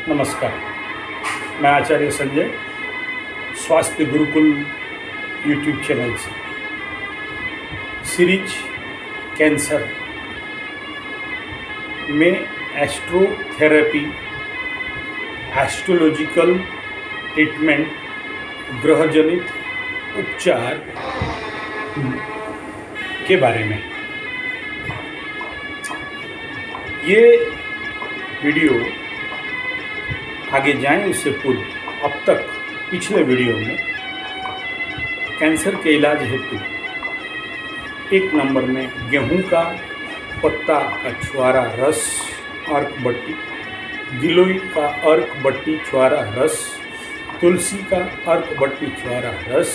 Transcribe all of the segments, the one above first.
नमस्कार, मैं आचार्य संजय स्वास्थ्य गुरुकुल यूट्यूब चैनल से सीरीज कैंसर में एस्ट्रोथेरेपी, एस्ट्रोलॉजिकल ट्रीटमेंट, ग्रहजनित उपचार के बारे में ये वीडियो आगे जाएं उससे पूर्व अब तक पिछले वीडियो में कैंसर के इलाज हेतु 1 नंबर में गेहूं का पत्ता का छुआरा रस, अर्क बट्टी, गिलोय का अर्क बट्टी छुआरा रस, तुलसी का अर्क बट्टी छुआरा रस,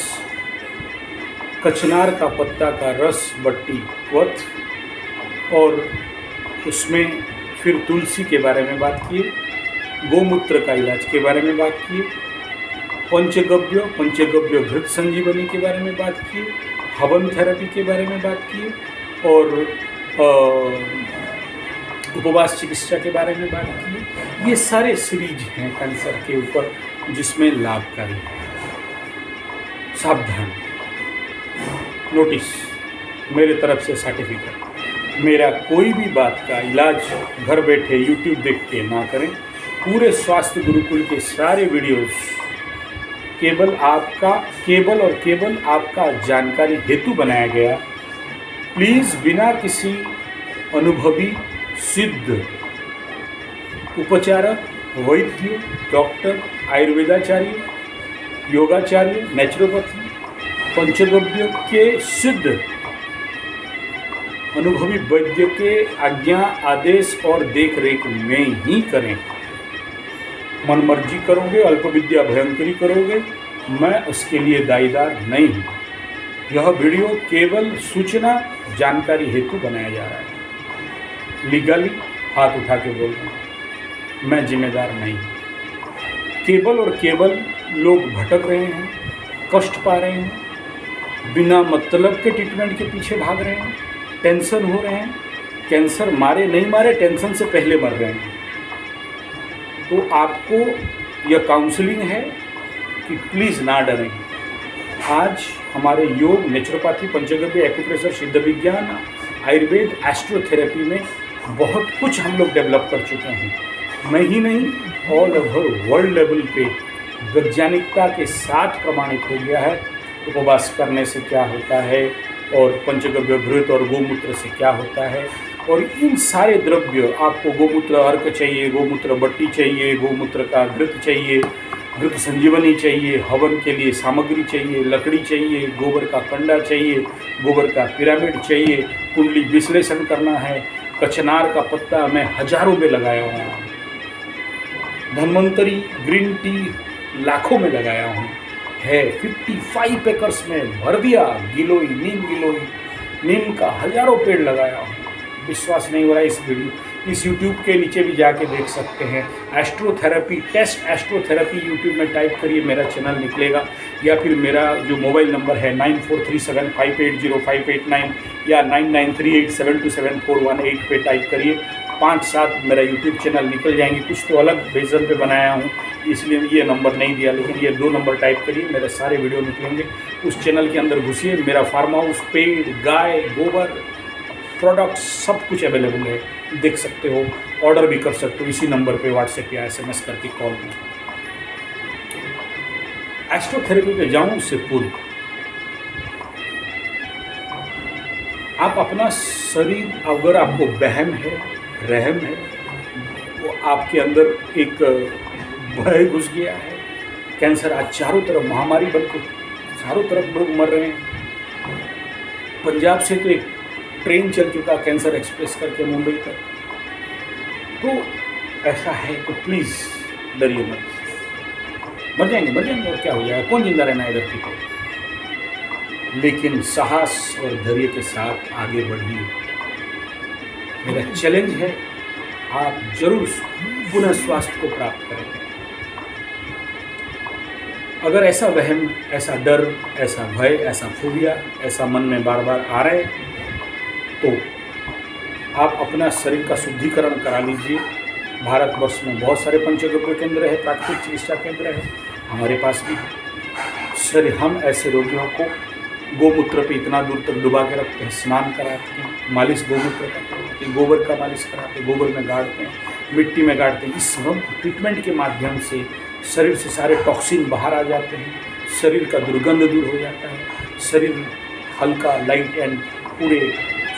कचनार का पत्ता का रस बट्टी क्वथ, और उसमें फिर तुलसी के बारे में बात किए, गोमूत्र का इलाज के बारे में बात किए, पंचगव्य घृत संजीवनी के बारे में बात किए, हवन थेरेपी के बारे में बात किए और उपवास चिकित्सा के बारे में बात की। ये सारे सीरीज हैं कैंसर के ऊपर जिसमें लाभकारी है। सावधान, नोटिस, मेरे तरफ से सर्टिफिकेट, मेरा कोई भी बात का इलाज घर बैठे यूट्यूब देख के ना करें। पूरे स्वास्थ्य गुरुकुल के सारे वीडियोस केवल और केवल आपका जानकारी हेतु बनाया गया। प्लीज़ बिना किसी अनुभवी सिद्ध उपचारक, वैद्य, डॉक्टर, आयुर्वेदाचार्य, योगाचार्य, नेचुरोपैथी, पंचगव्य के सिद्ध अनुभवी वैद्य के आज्ञा, आदेश और देख रेख में ही करें। मनमर्जी करोगे, अल्प विद्या भयंकरी करोगे, मैं उसके लिए दायीदार नहीं हूँ। यह वीडियो केवल सूचना जानकारी हेतु बनाया जा रहा है। लीगली हाथ उठा के बोल रहा हूँ, मैं जिम्मेदार नहीं हूँ। केवल और केवल लोग भटक रहे हैं, कष्ट पा रहे हैं, बिना मतलब के ट्रीटमेंट के पीछे भाग रहे हैं, टेंशन हो रहे हैं। कैंसर मारे नहीं मारे, टेंशन से पहले मर रहे हैं। तो आपको यह काउंसलिंग है कि प्लीज़ ना डरें। आज हमारे योग, नेचुरोपैथी, पंचगव्य, एक्यूप्रेशर, सिद्ध विज्ञान, आयुर्वेद, एस्ट्रोथेरेपी में बहुत कुछ हम लोग डेवलप कर चुके हैं। मैं ही नहीं, ऑल ओवर वर्ल्ड लेवल पे वैज्ञानिकता के साथ प्रमाणित हो गया है उपवास करने से क्या होता है और पंचगव्य घृत और गोमूत्र से क्या होता है। और इन सारे द्रव्य, आपको गोमूत्र अर्क चाहिए, गोमूत्र बट्टी चाहिए, गोमूत्र का घृत चाहिए, घृत संजीवनी चाहिए, हवन के लिए सामग्री चाहिए, लकड़ी चाहिए, गोबर का कंडा चाहिए, गोबर का पिरामिड चाहिए, कुंडली विश्लेषण करना है, कचनार का पत्ता मैं हजारों में लगाया हुआ हूँ, धन्वंतरी ग्रीन टी लाखों में लगाया हूँ है, 55 एकर्स में भर दिया। गिलोय, नीम का हजारों पेड़ लगाया हूँ। विश्वास नहीं हो रहा इस यूट्यूब के नीचे भी जाके देख सकते हैं। एस्ट्रोथेरेपी, टेस्ट एस्ट्रोथेरेपी यूट्यूब में टाइप करिए, मेरा चैनल निकलेगा। या फिर मेरा जो मोबाइल नंबर है 9437580589 या 9938727418 पे टाइप करिए। 5-7 मेरा यूट्यूब चैनल निकल जाएंगे। कुछ तो अलग वर्जन पे बनाया हूँ इसलिए ये नंबर नहीं दिया, लेकिन ये 2 नंबर टाइप करिए, मेरे सारे वीडियो निकलेंगे। उस चैनल के अंदर घुसिए, मेरा फार्म हाउस, पेड़, गाय, गोबर, प्रोडक्ट सब कुछ अवेलेबल है, देख सकते हो, ऑर्डर भी कर सकते हो इसी नंबर पे व्हाट्सएप या SMS करके, कॉल में। एस्ट्रोथेरेपी पे जाऊँ उससे पूर्व आप अपना शरीर, अगर आपको वहम है, रहम है, वो आपके अंदर एक भय घुस गया है। कैंसर आज चारों तरफ महामारी बन के चारों तरफ लोग मर रहे हैं। पंजाब से तो एक ट्रेन चल चुका कैंसर एक्सप्रेस करके मुंबई तक। तो ऐसा है तो प्लीज़ डरिए मत। मर जाएंगे और क्या हो जाएगा, कौन जिंदा रहना है धरती पर। लेकिन साहस और धैर्य के साथ आगे बढ़िए। मेरा चैलेंज है, आप जरूर पुनः स्वास्थ्य को प्राप्त करेंगे। अगर ऐसा वहम, ऐसा डर, ऐसा भय, ऐसा फोबिया, ऐसा मन में बार बार आ रहे तो आप अपना शरीर का शुद्धिकरण करा लीजिए। भारतवर्ष में बहुत सारे पंचगव्य केंद्र है, प्राकृतिक चिकित्सा केंद्र है, हमारे पास भी। सर हम ऐसे रोगियों को गोमूत्र पे इतना दूर तक डुबा के रखते हैं, स्नान कराते हैं, मालिश गोमूत्र करते हैं, गोबर का मालिश कराते हैं, गोबर में गाड़ते हैं, मिट्टी में गाड़ते हैं। इस सब ट्रीटमेंट के माध्यम से शरीर से सारे टॉक्सिन बाहर आ जाते हैं, शरीर का दुर्गंध दूर हो जाता है, शरीर हल्का, लाइट एंड पूरे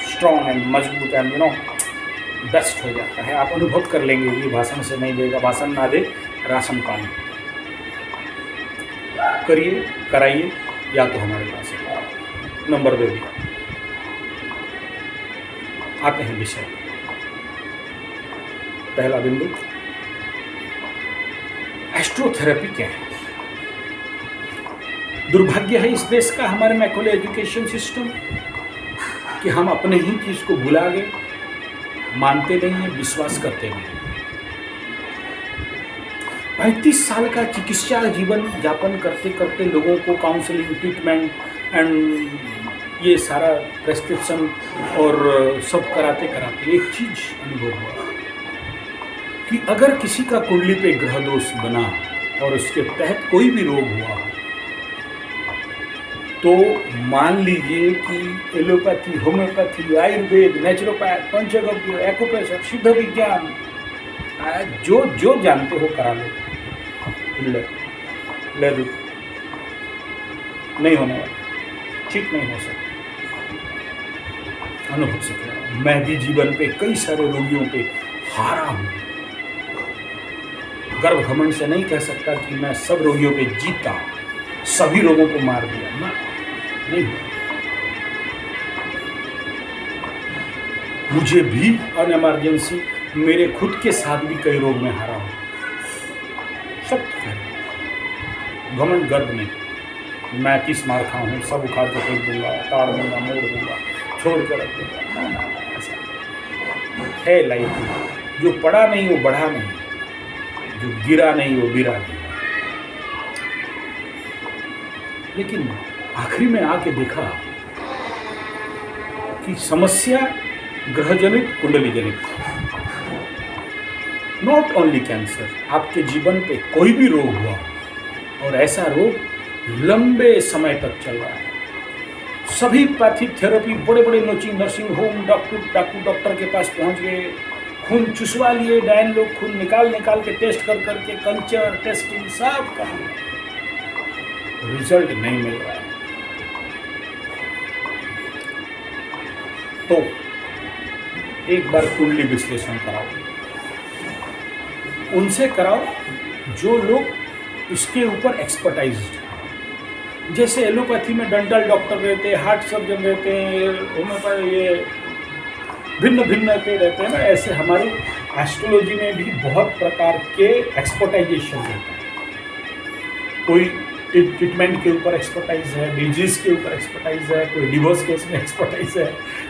स्ट्रॉन्ग एंड मजबूत एंड बेस्ट हो जाता है। आप अनुभव कर लेंगे, ये भाषण से नहीं देगा, भाषण ना दे राशन पानी। करिए, कराइए, या तो हमारे पास है, नंबर दे दिया। आते हैं विषय। पहला बिंदु, एस्ट्रोथेरेपी क्या है। दुर्भाग्य है इस देश का, हमारे मैकुलर एजुकेशन सिस्टम, कि हम अपने ही चीज को भुला गए, मानते नहीं हैं, विश्वास करते नहीं। 35 साल का चिकित्सा जीवन यापन करते करते लोगों को काउंसलिंग, ट्रीटमेंट एंड ये सारा प्रेस्क्रिप्शन और सब कराते कराते एक चीज अनुभव हुआ कि अगर किसी का कुंडली पे ग्रह दोष बना और उसके तहत कोई भी रोग हुआ तो मान लीजिए कि एलोपैथी, होम्योपैथी, आयुर्वेद, नेचुरोपैथ, पंचगव्य, एक्यूप्रेशर, सिद्ध विज्ञान, जो जो जानते हो करा लो, ले दो, नहीं होने वाला, ठीक नहीं हो सकता। अनुभव से कह रहा हूं, मैं भी जीवन पे कई सारे रोगियों पे हारा हूं। गर्व घमंड से नहीं कह सकता कि मैं सब रोगियों पे जीता, सभी रोगों को मार दिया, ना, नहीं। मुझे भी अन इमरजेंसी मेरे खुद के साथ भी कई रोग में हारा हूं। सब घमंड गर्व नहीं, मैं 30 मार खा हूं, सब उखाड़ के फेंक दूंगा, ताड़ दूंगा, मोड़ दूंगा, छोड़ कर रख दूंगा, ना, ऐसा है लाइफ। जो पड़ा नहीं वो बढ़ा नहीं, जो गिरा नहीं वो गिरा नहीं। लेकिन आखिरी में आके देखा कि समस्या ग्रहजनित, कुंडली जनित, नॉट ओनली कैंसर। आपके जीवन पे कोई भी रोग हुआ और ऐसा रोग लंबे समय तक चल रहा है, सभी पैथिक थेरेपी, बड़े बड़े नर्सिंग होम, डॉक्टर के पास पहुंच गए, खून चुसवा लिए, डायन लोग खून निकाल के टेस्ट कर करके, कल्चर टेस्टिंग सब कर लिया, रिजल्ट नहीं मिल रहा है। तो एक बार कुंडली विश्लेषण कराओ, उनसे कराओ जो लोग इसके ऊपर एक्सपर्टाइज्ड। जैसे एलोपैथी में डेंटल डॉक्टर रहते हैं, हार्ट सर्जन रहते हैं, होम्योपैथी ये भिन्न भिन्न के रहते हैं ना, ऐसे हमारी एस्ट्रोलॉजी में भी बहुत प्रकार के एक्सपर्टाइजेशन रहते हैं। कोई ट्रीटमेंट के ऊपर एक्सपर्टाइज है, डिजीज के ऊपर एक्सपर्टाइज है, कोई डिवोर्स केस में एक्सपर्टाइज है,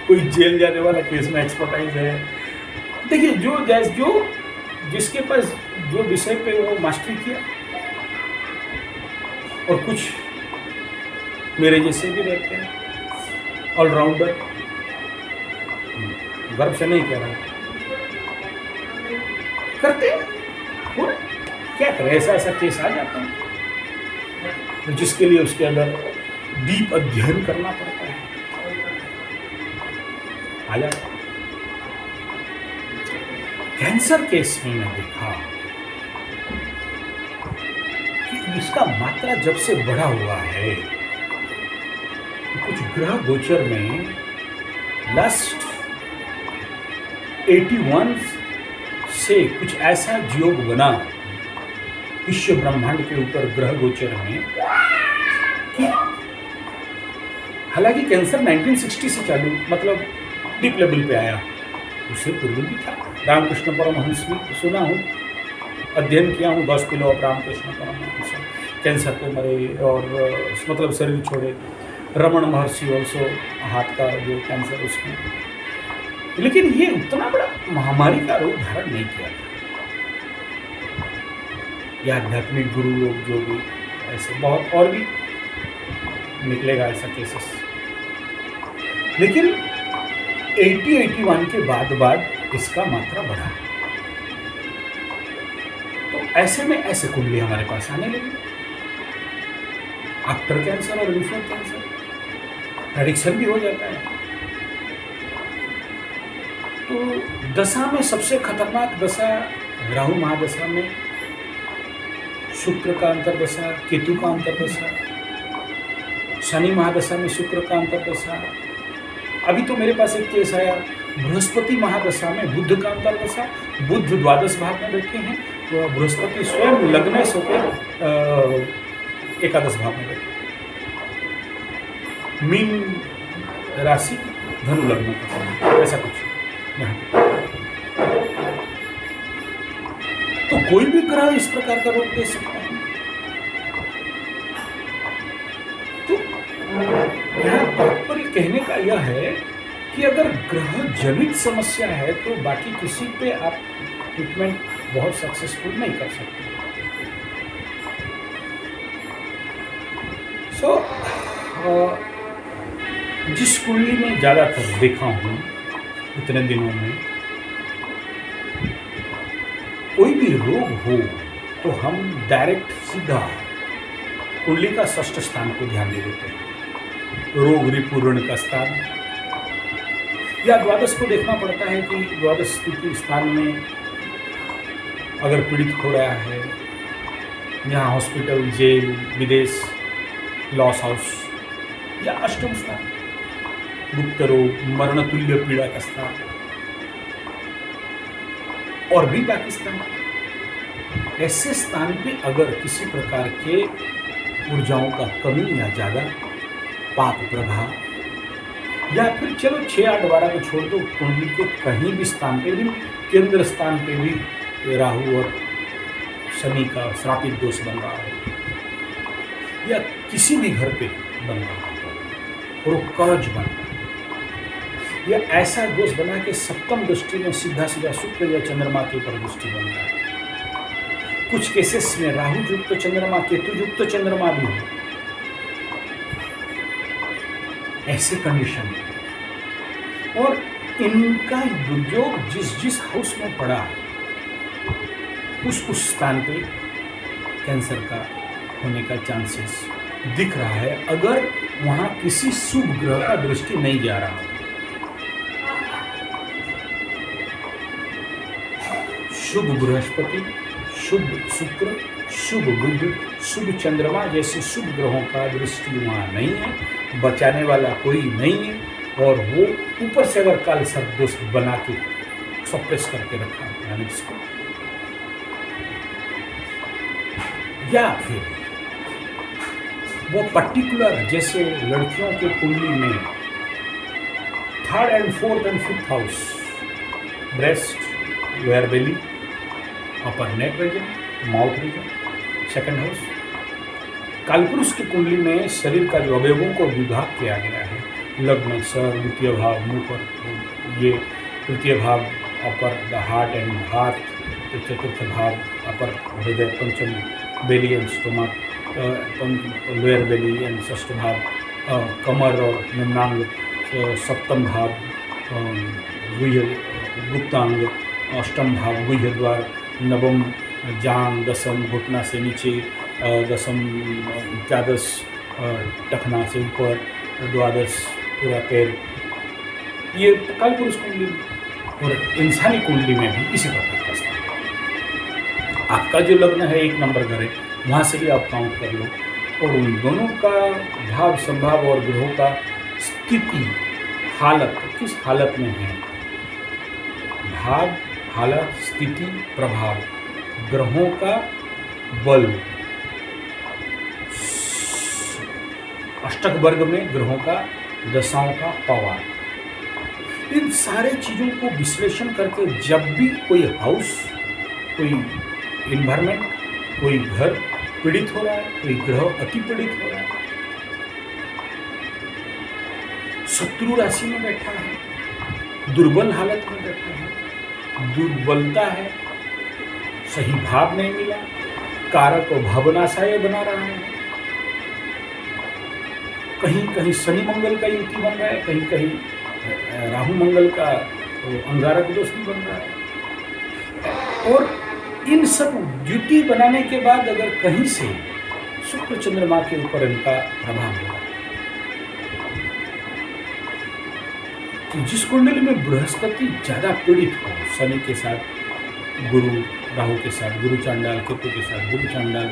कोई जेल जाने वाला केस में एक्सपर्टाइज है। देखिए जो जिसके पास जो विषय पे वो मास्टरी किया, और कुछ मेरे जैसे भी रहते हैं ऑलराउंडर, गर्व से नहीं कह रहा, करते हैं, क्या करें, ऐसा केस आ जाता है जिसके लिए उसके अंदर डीप अध्ययन करना पड़ता है, आ जाता। कैंसर केस में मैं देखा कि इसका मात्रा जब से बढ़ा हुआ है, तो कुछ ग्रह गोचर में लास्ट 81 से कुछ ऐसा योग बना विश्व ब्रह्मांड के ऊपर ग्रह गोचर में कि हालांकि कैंसर 1960 से चालू, मतलब डीप लेवल पे आया, उससे पूर्व भी था। रामकृष्ण परमहंस भी सुना हूँ, अध्ययन किया हूँ, 10 kilo of Ramakrishna Paramahamsa, cancer पे मरे और मतलब शरीर छोड़े। रमण महर्षि ऑल्सो, हाथ का जो कैंसर उसमें, लेकिन ये उतना बड़ा महामारी का रूप धारण नहीं किया था। ये आध्यात्मिक गुरु लोग जो भी ऐसे बहुत और भी निकलेगा ऐसा केसेस, लेकिन 80-81 के बाद इसका मात्रा बढ़ा। ऐसे में ऐसे कुंडली हमारे पास आने लगी। आफ्टर कैंसर और बिफोर कैंसर प्रेडिक्शन भी हो जाता है। तो दशा में सबसे खतरनाक दशा राहु महादशा में शुक्र का अंतर्दशा, केतु का अंतर्दशा, शनि महादशा में शुक्र का अंतर्दशा। अभी तो मेरे पास एक केस आया बृहस्पति महादशा में बुध का अंतर्दशा। बुध द्वादश भाव में बैठे हैं, तो बृहस्पति स्वयं लग्न से होकर एकादश भाव में बैठे, मीन राशि धनु लग्न का, ऐसा कुछ यहाँ पे। तो कोई भी ग्रह इस प्रकार का रोग दे सकता है। तो यहाँ तात्पर्य कहने का यह है कि अगर ग्रह जनित समस्या है तो बाकी किसी पे आप ट्रीटमेंट बहुत सक्सेसफुल नहीं कर सकते। जिस कुंडली में ज़्यादातर देखा हूँ इतने दिनों में, कोई भी रोग हो तो हम डायरेक्ट सीधा कुंडली का षष्ठ स्थान को ध्यान दे देते हैं, रोग रिपूर्ण का स्थान, या द्वादश को देखना पड़ता है कि द्वादश स्थिति स्थान में अगर पीड़ित हो रहा है, यहाँ हॉस्पिटल, जेल, विदेश, लॉस हाउस, या अष्टम स्थान गुप्त रोग, मरण तुल्य पीड़ा का स्थान, और भी बाकी स्थान। ऐसे स्थान पे अगर किसी प्रकार के ऊर्जाओं का कमी या ज़्यादा पाप प्रभाव, या फिर चलो 6-8-12 को छोड़ दो, कुंडली के कहीं भी स्थान पे भी, केंद्र स्थान पे भी राहु और शनि का श्रापित दोष बन रहा हो, या किसी भी घर पे बन रहा हो और वो कर्ज बन रहा, या ऐसा दोष बना के सप्तम दृष्टि में सीधा सीधा शुक्र या चंद्रमा के ऊपर दृष्टि बन रहा है। कुछ केसेस में राहु युक्त चंद्रमा, केतु युक्त चंद्रमा भी हो, ऐसे कंडीशन में, और इनका दुर्योग जिस जिस हाउस में पड़ा उस स्थान पे कैंसर का होने का चांसेस दिख रहा है, अगर वहाँ किसी शुभ ग्रह का दृष्टि नहीं जा रहा हो। शुभ बृहस्पति, शुभ शुक्र, शुभ बुध, शुभ चंद्रमा जैसे शुभ ग्रहों का दृष्टि वहाँ नहीं है, बचाने वाला कोई नहीं है, और वो ऊपर से अगर काल सर्प दोष बना के सप्रेस करके रखा है, यानी इसको, या फिर वो पर्टिकुलर, जैसे लड़कियों के कुंडली में 3rd and 4th and 5th house, breast, where belly, upper neck region, mouth region, 2nd house. कालपुरुष की कुंडली में शरीर का जो अवयवों को विभाग किया गया है, लग्न, सर, द्वितीय भाव, मुख, और ये तृतीय भाव upper the heart and heart, चतुर्थ भाव अपर हृदय, पंचम belly and stomach, lower belly and षष्ठ भाव कमर और निम्नांग, सप्तम भाव गुप्तांग, अष्टम भाव गुह्य द्वार, नवम जांग, दसम घुटना से नीचे, दसम एकादश टखना से ऊपर, द्वादश पूरा पैर। ये कालपुरुष कुंडली और इंसानी कुंडली में भी इसी प्रकार का स्थान। आपका जो लग्न है 1 नंबर घर है, वहाँ से भी आप काउंट कर लो, और उन दोनों का भाव, संभाव और ग्रहों का स्थिति, हालत किस हालत में है, भाव, हालत, स्थिति, प्रभाव, ग्रहों का बल, अष्टक वर्ग में ग्रहों का, दशाओं का पावर, इन सारे चीज़ों को विश्लेषण करके जब भी कोई हाउस, कोई इन्वायरमेंट, कोई घर पीड़ित हो रहा है, कोई ग्रह अति पीड़ित हो रहा है, शत्रु राशि में बैठा है, दुर्बल हालत में बैठा है, दुर्बलता है, सही भाव नहीं मिला, कारक और भावनाशाय बना रहा है, कहीं कहीं शनि मंगल का युति बन रहा है, कहीं कहीं राहु मंगल का अंगारक दोष भी बन रहा है, और इन सब ड्यूटी बनाने के बाद अगर कहीं से शुक्र चंद्रमा के ऊपर इनका प्रभाव होगा, तो जिस कुंडली में बृहस्पति ज़्यादा पीड़ित हो, शनि के साथ गुरु, राहु के साथ गुरु चांडाल, केतु के साथ गुरु चांडाल,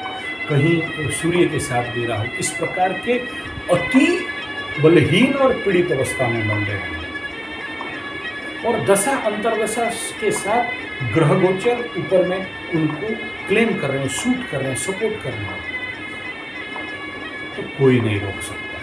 कहीं सूर्य के साथ भी राहु, इस प्रकार के अति बलहीन और पीड़ित अवस्था में बन रहे हैं, और दशा अंतर्दशा के साथ ग्रह गोचर ऊपर में उनको क्लेम कर रहे हैं, शूट कर रहे हैं, सपोर्ट कर रहे हैं, तो कोई नहीं रोक सकता।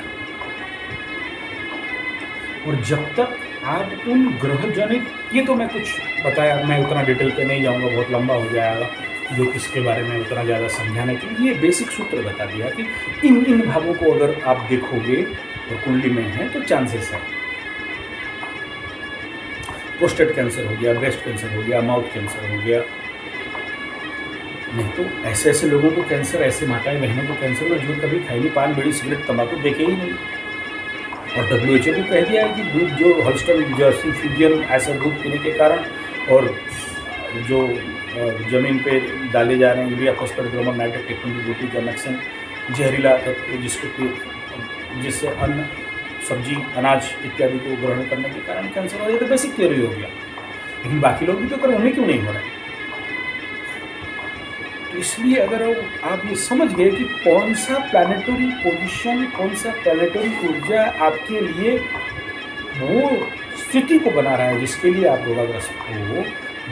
और जब तक आप उन ग्रह जनित, ये तो मैं कुछ बताया, मैं उतना डिटेल पे नहीं जाऊंगा, बहुत लंबा हो जाएगा जो इसके बारे में उतना ज़्यादा समझाने के लिए, बेसिक सूत्र बता दिया कि इन भावों को अगर आप देखोगे और कुंडली में है तो चांसेस है। प्रोस्टेट कैंसर हो गया, ब्रेस्ट कैंसर हो गया, माउथ कैंसर हो गया, नहीं तो ऐसे ऐसे लोगों को कैंसर, ऐसे माताएं बहनों को कैंसर में जो कभी खैनी, पान, बीड़ी, सिगरेट, तंबाकू देखे ही नहीं। और WHO ने कह दिया है कि दूध जो हॉल्स्टन, जर्सी, फ्रीजियन ऐसा दूध पीने के कारण, और जो ज़मीन पे डाले जा रहे हैं urea, phosphate, gromor, nitrate, technology, जैमैक्सिन, जहरीला जिससे अन्न, सब्जी, अनाज इत्यादि को ग्रहण करने के कारण कैंसर हो, ये तो बेसिक थ्योरी हो गया। लेकिन बाकी लोग भी तो करें, उन्हें क्यों नहीं हो रहा है? तो इसलिए अगर आप ये समझ गए कि कौन सा प्लैनेटरी पोजीशन, कौन सा प्लैनेटरी ऊर्जा आपके लिए वो स्थिति को बना रहा है जिसके लिए आप रोगाग्रस्त हो,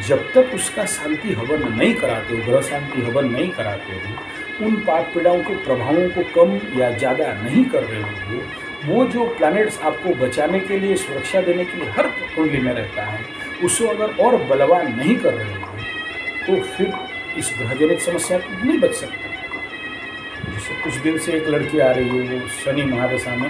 जब तक उसका शांति हवन नहीं कराते हो, ग्रह शांति हवन नहीं कराते हो, उन पाप पीड़ाओं के प्रभावों को कम या ज़्यादा नहीं कर रहे हो, वो जो प्लैनेट्स आपको बचाने के लिए, सुरक्षा देने के लिए हर कुंडली में रहता है, उसको अगर और बलवान नहीं कर रहे हो तो फिर इस ग्रहजनित समस्या को नहीं बच सकता। जैसे कुछ दिन से एक लड़की आ रही है, वो शनि महादशा में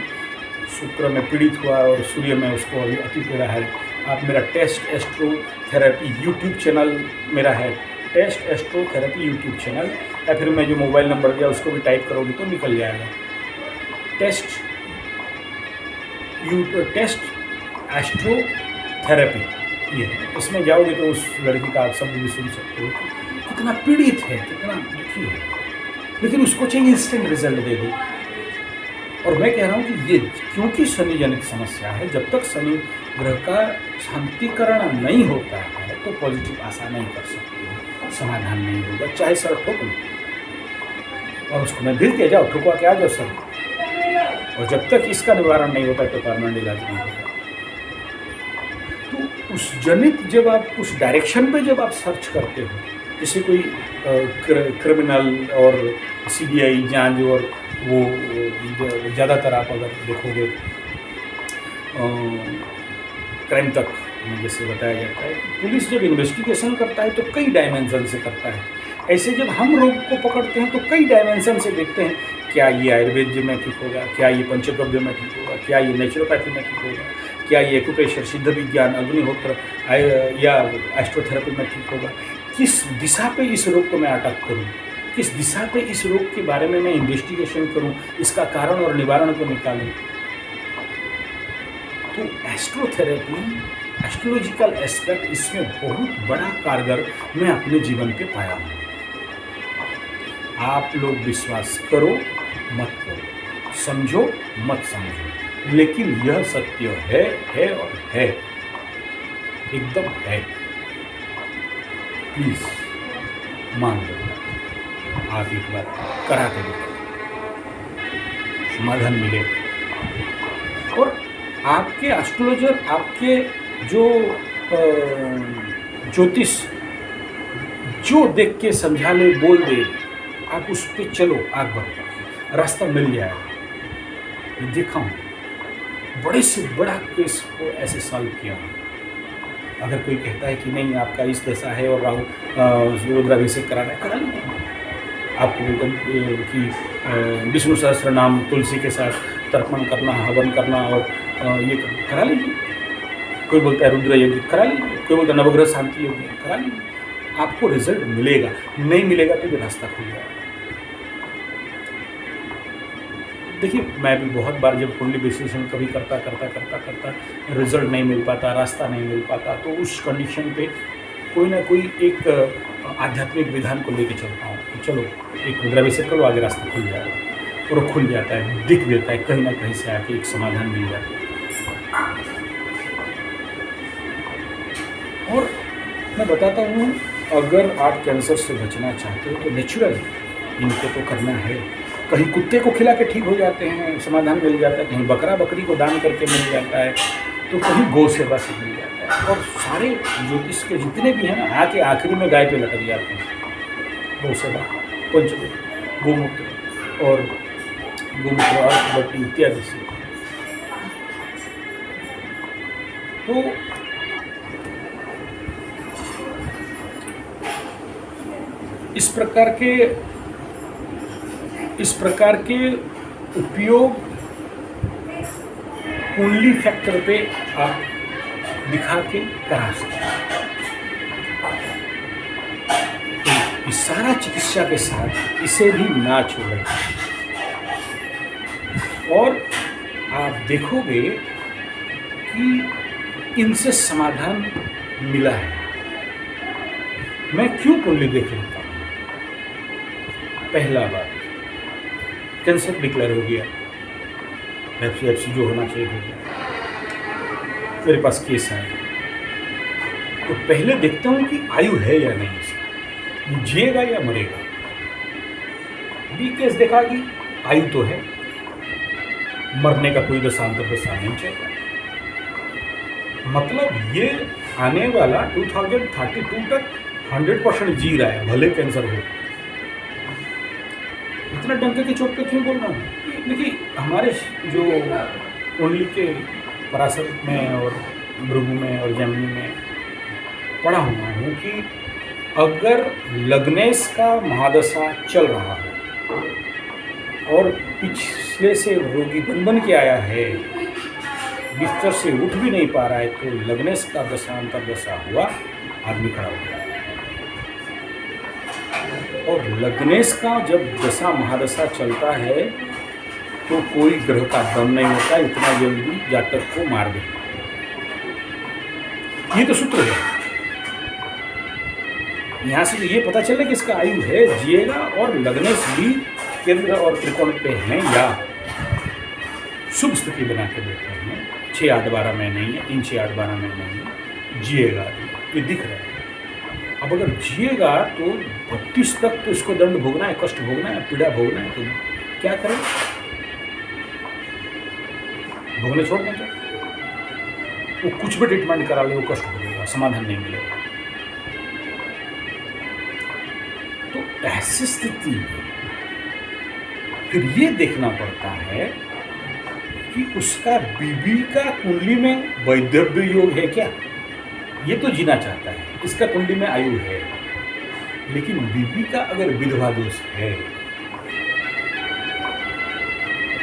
शुक्र में पीड़ित हुआ और सूर्य में उसको अभी अति पीड़ा है। आप मेरा test astro therapy YouTube channel मेरा है, test astro therapy YouTube channel, या फिर मैं जो मोबाइल नंबर दिया उसको भी टाइप करोगे तो निकल जाएगा। टेस्ट एस्ट्रो थेरेपी, ये इसमें जाओगे तो उस लड़की का आप शब्द भी सुन सकते हो, कितना पीड़ित है, कितना दुखी है, लेकिन उसको चाहिए इंस्टेंट रिजल्ट दे दो। और मैं कह रहा हूँ कि ये क्योंकि शनि जनित समस्या है, जब तक शनि ग्रह का शांतिकरण नहीं होता है तो पॉजिटिव आशा नहीं कर सकते हो, समाधान नहीं होगा, चाहे सर ठोक लो और उसको मैं भिड़ के जाओ, ठोकवा के आ जाओ सर, और जब तक इसका निवारण नहीं होता तो परमानेंट इलाज नहीं होगा। तो उस जनित जब आप उस डायरेक्शन पे जब आप सर्च करते हो, जैसे कोई क्रिमिनल और CBI जांच, और वो ज़्यादातर आप अगर देखोगे क्राइम तक में जैसे बताया जाता है, पुलिस जब इन्वेस्टिगेशन करता है तो कई डायमेंशन से करता है। ऐसे जब हम रोग को पकड़ते हैं तो कई डायमेंशन से देखते हैं, क्या ये आयुर्वेद में ठीक होगा, क्या ये पंचगव्य में ठीक होगा, क्या ये नेचुरोपैथी में ठीक होगा, क्या ये एक्यूप्रेशर, सिद्ध विज्ञान, अग्निहोत्र या एस्ट्रोथेरेपी में ठीक होगा, किस दिशा पे इस रोग को मैं अटैक करूं, किस दिशा पे इस रोग के बारे में मैं इन्वेस्टिगेशन करूं, इसका कारण और निवारण को निकालूं। तो एस्ट्रोथेरेपी, एस्ट्रोलॉजिकल एस्पेक्ट इसमें बहुत बड़ा कारगर मैं अपने जीवन पे पाया हूँ। आप लोग विश्वास करो मत करो, समझो मत समझो, लेकिन यह सत्य है और है, एकदम है। प्लीज मान लो, आप एक बार करा के देखो, समाधान मिले। और आपके एस्ट्रोलॉजर, आपके जो ज्योतिष जो देख के समझा ले, बोल दे, आप उस पर चलो, आग बढ़, रास्ता मिल जाएगा। मैं देखा हूँ बड़े से बड़ा केस को ऐसे सॉल्व किया हूँ। अगर कोई कहता है कि नहीं आपका इस दशा है और राहु रुद्राभिषेक कराना है, करा लीजिए। आपको कि विष्णु सहस्त्र नाम तुलसी के साथ तर्पण करना, हवन करना और ये करा लीजिए। कोई बोलता है रुद्र यज्ञ, करा लीजिए। कोई बोलता है नवग्रह शांति यज्ञ, करा लीजिए। आपको रिजल्ट मिलेगा, नहीं मिलेगा तो ये रास्ता खुल जाएगा। देखिए, मैं भी बहुत बार जब कुंडली विश्लेषण कभी करता रिजल्ट नहीं मिल पाता, रास्ता नहीं मिल पाता, तो उस कंडीशन पे कोई ना कोई एक आध्यात्मिक विधान को लेके चलता हूँ तो चलो एक मुद्रा से करो, आगे रास्ता खुल जाएगा, और वो खुल जाता है, दिख देता है, कहीं ना कहीं से आके एक समाधान मिल जाता है। और मैं बताता हूँ, अगर आप कैंसर से बचना चाहते हो तो नेचुरल इनको तो करना है। कहीं कुत्ते को खिला के ठीक हो जाते हैं, समाधान मिल जाता है, कहीं बकरा बकरी को दान करके मिल जाता है, तो कहीं गौ सेवा से मिल जाता है। और सारे ज्योतिष के जितने भी हैं ना, आके आखिरी में गाय पे लटक जाते हैं। गौ सेवा, पंचभूत, गोमूत्र और गोमूत्र और बट्टी इत्यादि से। तो इस प्रकार के उपयोग कुंडली फैक्टर पे आप दिखा के करा सकते हैं। तो इस सारा चिकित्सा के साथ इसे भी ना छोड़ें, और आप देखोगे कि इनसे समाधान मिला है। मैं क्यों कुंडली देख लेता हूँ? पहला बात, कैंसर डिक्लेयर हो गया, एफसी जो होना चाहिए हो गया, मेरे पास केस आया, तो पहले देखता हूँ कि आयु है या नहीं, इसका जिएगा या मरेगा। बी केस देखा कि आयु तो है, मरने का कोई दशांतर दशा नहीं चाहिए। मतलब ये आने वाला 2032 तक 100% जी रहा है, भले कैंसर हो। इतना डंके की चोट पे क्यों बोल रहा हूँ? देखिए, हमारे जो कुंडली के पराशर में और भृगु में और जैमिनी में पढ़ा हुआ हूँ कि अगर लग्नेश का महादशा चल रहा है और पिछले से रोगी बन के आया है, बिस्तर से उठ भी नहीं पा रहा है, तो लग्नेश का दशा अंतर्दशा हुआ, आदमी खड़ा हो गया। और लग्नेश का जब दशा महादशा चलता है तो कोई ग्रह का दम नहीं होता इतना जल्दी जातक को मार दे। ये तो सूत्र है। यहाँ से तो ये पता चले कि इसका आयु है, जिएगा, और लग्नेश भी केंद्र और त्रिकोण पे हैं या शुभ स्थिति बना के बैठे हैं, 6, 8, 12 में नहीं है, 3, 6, 8, 12 में नहीं है, जिएगा, ये दिख रहा है। अब अगर जिएगा तो 32 तक तो इसको दंड भोगना है, कष्ट भोगना है, पीड़ा भोगना है, तो क्या करें? भोगने छोड़ दें क्या? वो कुछ भी ट्रीटमेंट करा ले, वो कष्ट भोगेगा, समाधान नहीं मिलेगा। तो ऐसी स्थिति में फिर ये देखना पड़ता है कि उसका बीबी का कुंडली में वैधव्य योग है क्या? ये तो जीना चाहता है, इसका कुंडली में आयु है, लेकिन बीबी का अगर विधवा दोष है,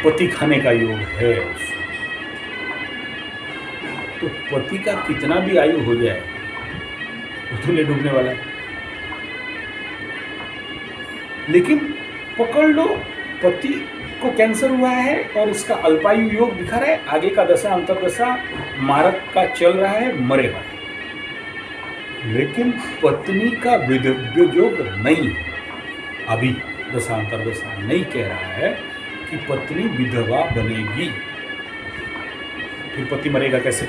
पति खाने का योग है उसको, तो पति का कितना भी आयु हो जाए वो तो ले डूबने वाला है। लेकिन पकड़ लो, पति को कैंसर हुआ है और इसका अल्पायु योग दिखा रहा है, आगे का दशा अंतर्दशा मारक का चल रहा है, मरेगा, लेकिन पत्नी का विधव्य योग नहीं है। अभी दशा अंतर्दशा नहीं कह रहा है कि पत्नी विधवा बनेगी, फिर पति मरेगा कैसे?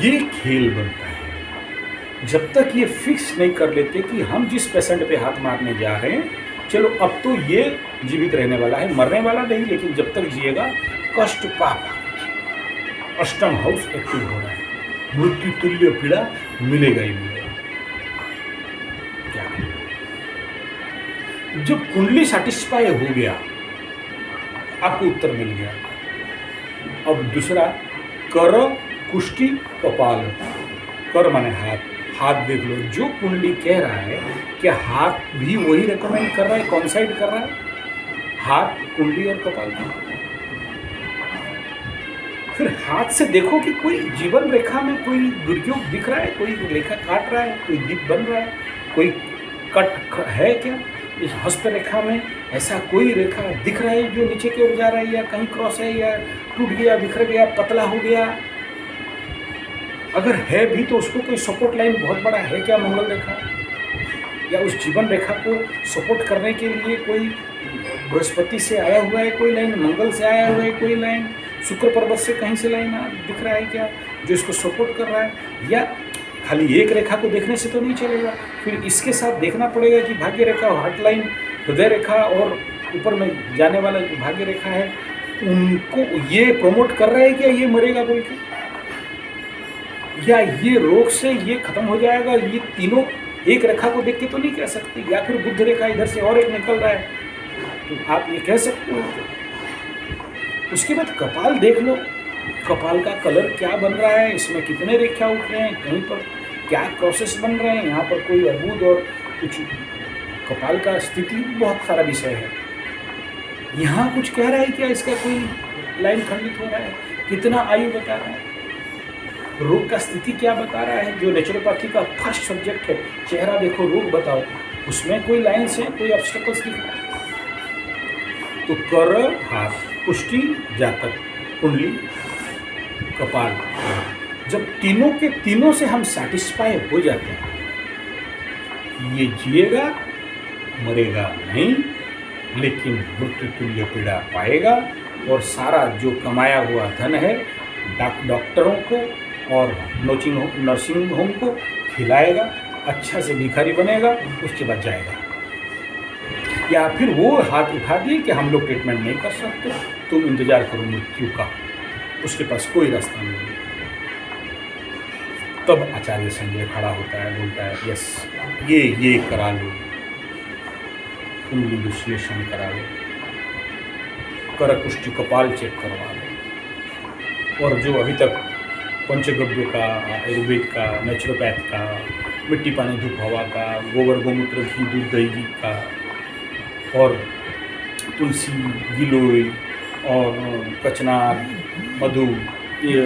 ये खेल बनता है। जब तक ये फिक्स नहीं कर लेते कि हम जिस पेशेंट पे हाथ मारने जा रहे हैं, चलो अब तो ये जीवित रहने वाला है, मरने वाला नहीं, लेकिन जब तक जिएगा कष्ट पाप, अष्टम हाउस एक्टिव हो रहा है, मृत्यु तुल्य पीड़ा मिलेगा ही मिलेगा। क्या जब कुंडली सैटिस्फाई हो गया, आपको उत्तर मिल गया। अब दूसरा, कर कुष्टि कपाल। कर माने हाथ, हाथ देख लो, जो कुंडली कह रहा है क्या हाथ भी वही रेकमेंड कर रहा है, कौन साइड कर रहा है? हाथ, कुंडली और कपाल की। फिर हाथ से देखो कि कोई जीवन रेखा में कोई दुर्योग दिख रहा है, कोई रेखा काट रहा है, कोई दीप बन रहा है, कोई कट है क्या? इस हस्त रेखा में ऐसा कोई रेखा दिख रहा है जो नीचे की ओर जा रहा है, या कहीं क्रॉस है, या टूट गया, बिखर गया, पतला हो गया? अगर है भी तो उसको कोई सपोर्ट लाइन बहुत बड़ा है क्या मंगल रेखा, या उस जीवन रेखा को सपोर्ट करने के लिए कोई बृहस्पति से आया हुआ है कोई लाइन, मंगल से आया हुआ है कोई लाइन, शुक्र पर्वत से कहीं से लाइन दिख रहा है क्या जो इसको सपोर्ट कर रहा है? या खाली एक रेखा को देखने से तो नहीं चलेगा, फिर इसके साथ देखना पड़ेगा कि भाग्य रेखा, हार्ट लाइन, हृदय रेखा और ऊपर में जाने वाला जो भाग्य रेखा है उनको ये प्रमोट कर रहा है क्या ये मरेगा बोल के, या ये रोग से ये खत्म हो जाएगा, ये तीनों एक रेखा को देख के तो नहीं कह सकते। या फिर बुध रेखा इधर से और एक निकल रहा है तो आप ये कह सकते हो। उसके बाद कपाल देख लो, कपाल का कलर क्या बन रहा है, इसमें कितने रेखा उठ रहे हैं, कहीं पर क्या प्रोसेस बन रहे हैं, यहाँ पर कोई अर्बुद और कुछ कपाल का स्थिति बहुत सारा विषय है। यहाँ कुछ कह रहा है क्या, इसका कोई लाइन खंडित हो रहा है, कितना आयु बता रहा है, रोग का स्थिति क्या बता रहा है, जो नेचुरोपैथी का फर्स्ट सब्जेक्ट है, चेहरा देखो रोग बताओ, उसमें कोई लाइन्स है, कोई ऑब्स्टेकल्स दिख रहा है। तो कर, हाथ, पुष्टि, जातक, कुंडली, कपाल, जब तीनों के तीनों से हम सेटिस्फाई हो जाते हैं, ये जिएगा मरेगा नहीं, लेकिन मृत्यु तुल्य पीड़ा पाएगा और सारा जो कमाया हुआ धन है डॉक्टरों को और नर्सिंग होम को खिलाएगा, अच्छा से भिखारी बनेगा, उसके बाद जाएगा। या फिर वो हाथ उठा दिए कि हम लोग ट्रीटमेंट नहीं कर सकते, तुम इंतजार करो मृत्यु का, उसके पास कोई रास्ता नहीं है। तब आचार्य संजय खड़ा होता है, बोलता है यस ये करा लो, कुंडली विश्लेषण करा लो, कर कुष्टि कपाल चेक करवा लो, और जो अभी तक पंचगव्य का, आयुर्वेद का, नेचुरोपैथ का, मिट्टी पानी धूप हवा का, गोबर गोमूत्र घी दूध दही का, और तुलसी, गिलोय और कचनार, मधु, ये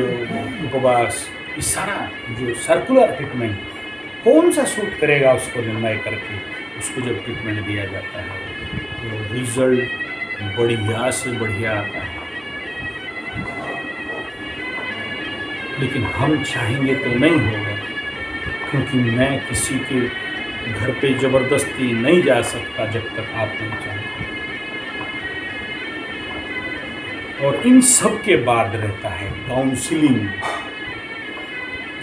उपवास, ये सारा जो सर्कुलर ट्रीटमेंट कौन सा सूट करेगा उसको निर्णय करके उसको जब ट्रीटमेंट दिया जाता है तो रिजल्ट बढ़िया से बढ़िया आता है। लेकिन हम चाहेंगे तो नहीं होगा, क्योंकि मैं किसी के घर पे ज़बरदस्ती नहीं जा सकता जब तक आप नहीं चाहेंगे। और इन सब के बाद रहता है काउंसलिंग,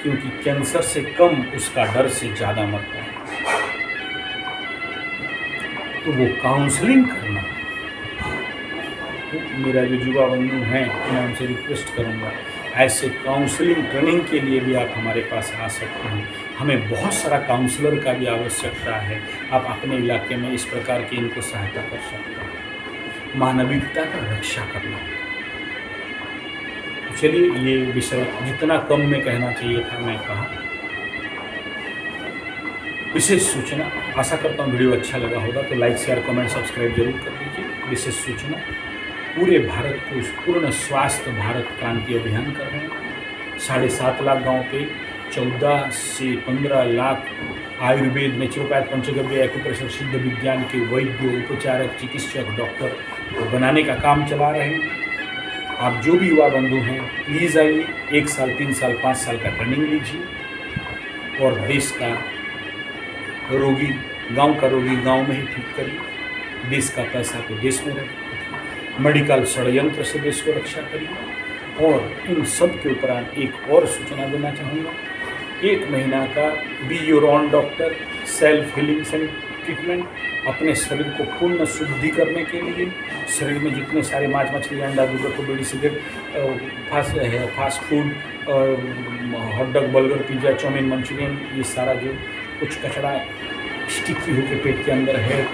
क्योंकि कैंसर से कम उसका डर से ज़्यादा मरता है। तो वो काउंसलिंग करना, तो मेरा जो युवा बंधु हैं मैं उनसे रिक्वेस्ट करूँगा, ऐसे काउंसलिंग ट्रेनिंग के लिए भी आप हमारे पास आ सकते हैं। हमें बहुत सारा काउंसलर का भी आवश्यकता है, आप अपने इलाके में इस प्रकार की इनको सहायता कर सकते हैं। मानविकता का रक्षा करना। तो चलिए, ये विषय जितना कम में कहना चाहिए था मैं कहा। विशेष सूचना, आशा करता हूँ वीडियो अच्छा लगा होगा तो लाइक शेयर कमेंट सब्सक्राइब जरूर कर दीजिए। विशेष सूचना, पूरे भारत को पूर्ण स्वास्थ्य भारत क्रांति अभियान कर रहे हैं। 7.5 लाख गाँव पे 14 से 15 लाख आयुर्वेद, नेचुरोपैथ, पंचगव्य, एक्यूप्रेशर, सिद्ध विज्ञान के वैद्य, उपचारक, चिकित्सक, डॉक्टर बनाने का काम चला रहे हैं। आप जो भी युवा बंधु हैं प्लीज़ आइए, 1 साल, 3 साल, 5 साल का ट्रेनिंग लीजिए और देश का रोगी, गांव का रोगी गांव में ही ठीक करिए, देश का पैसा को देश में रखिए, मेडिकल षड्यंत्र से देश को रक्षा करिए। और इन सब के उपरांत एक और सूचना देना चाहूँगा, 1 महीना का be your own doctor self healing treatment, अपने शरीर को पूर्ण शुद्धि करने के लिए, शरीर में जितने सारे मांस, मछली, अंडा, दूध, बीड़ी, cigarette, fast food, hot dog, burger, pizza, chowmein, manchurian, ये सारा जो कुछ कचरा स्टिकी होकर पेट के अंदर है,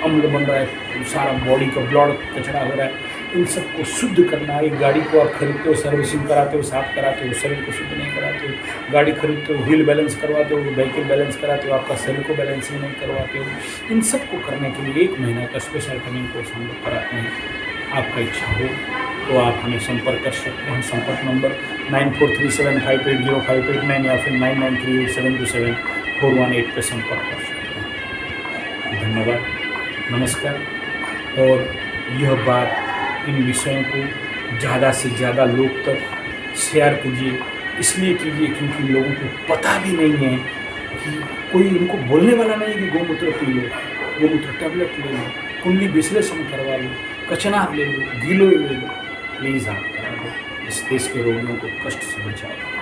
अम्ल बन रहा है, सारा बॉडी का ब्लड कचरा हो रहा है, इन सबको शुद्ध करना। एक गाड़ी को आप खरीदते हो, सर्विसिंग कराते हो, साफ कराते हो, शरीर को शुद्ध नहीं कराते हो, गाड़ी खरीदते हो, व्हील बैलेंस करवाते हो, व्हीकल बैलेंस कराते हो, आपका शरीर को बैलेंसिंग नहीं करवाते हो। इन सबको करने के लिए 1 महीना का स्पेशल ट्रेनिंग कोर्स हम लोग कराते हैं। आपका इच्छा हो तो आप हमें संपर्क कर सकते हैं। संपर्क नंबर 9437580589 या फिर 9938727418 पर संपर्क कर सकते हैं। धन्यवाद, नमस्कार। और यह बात, इन विषयों को ज़्यादा से ज़्यादा लोग तक शेयर कीजिए, इसलिए कीजिए क्योंकि लोगों को पता भी नहीं है कि कोई उनको बोलने वाला नहीं है कि गोमूत्र पी लो, गोमूत्र टैबलेट ले लो, कुंडली विश्लेषण करवा लो, कचनार ले लो, गिलोय ले लो। प्लीज़ आप करा दो, इस देश के रोगियों को कष्ट से बचाओ।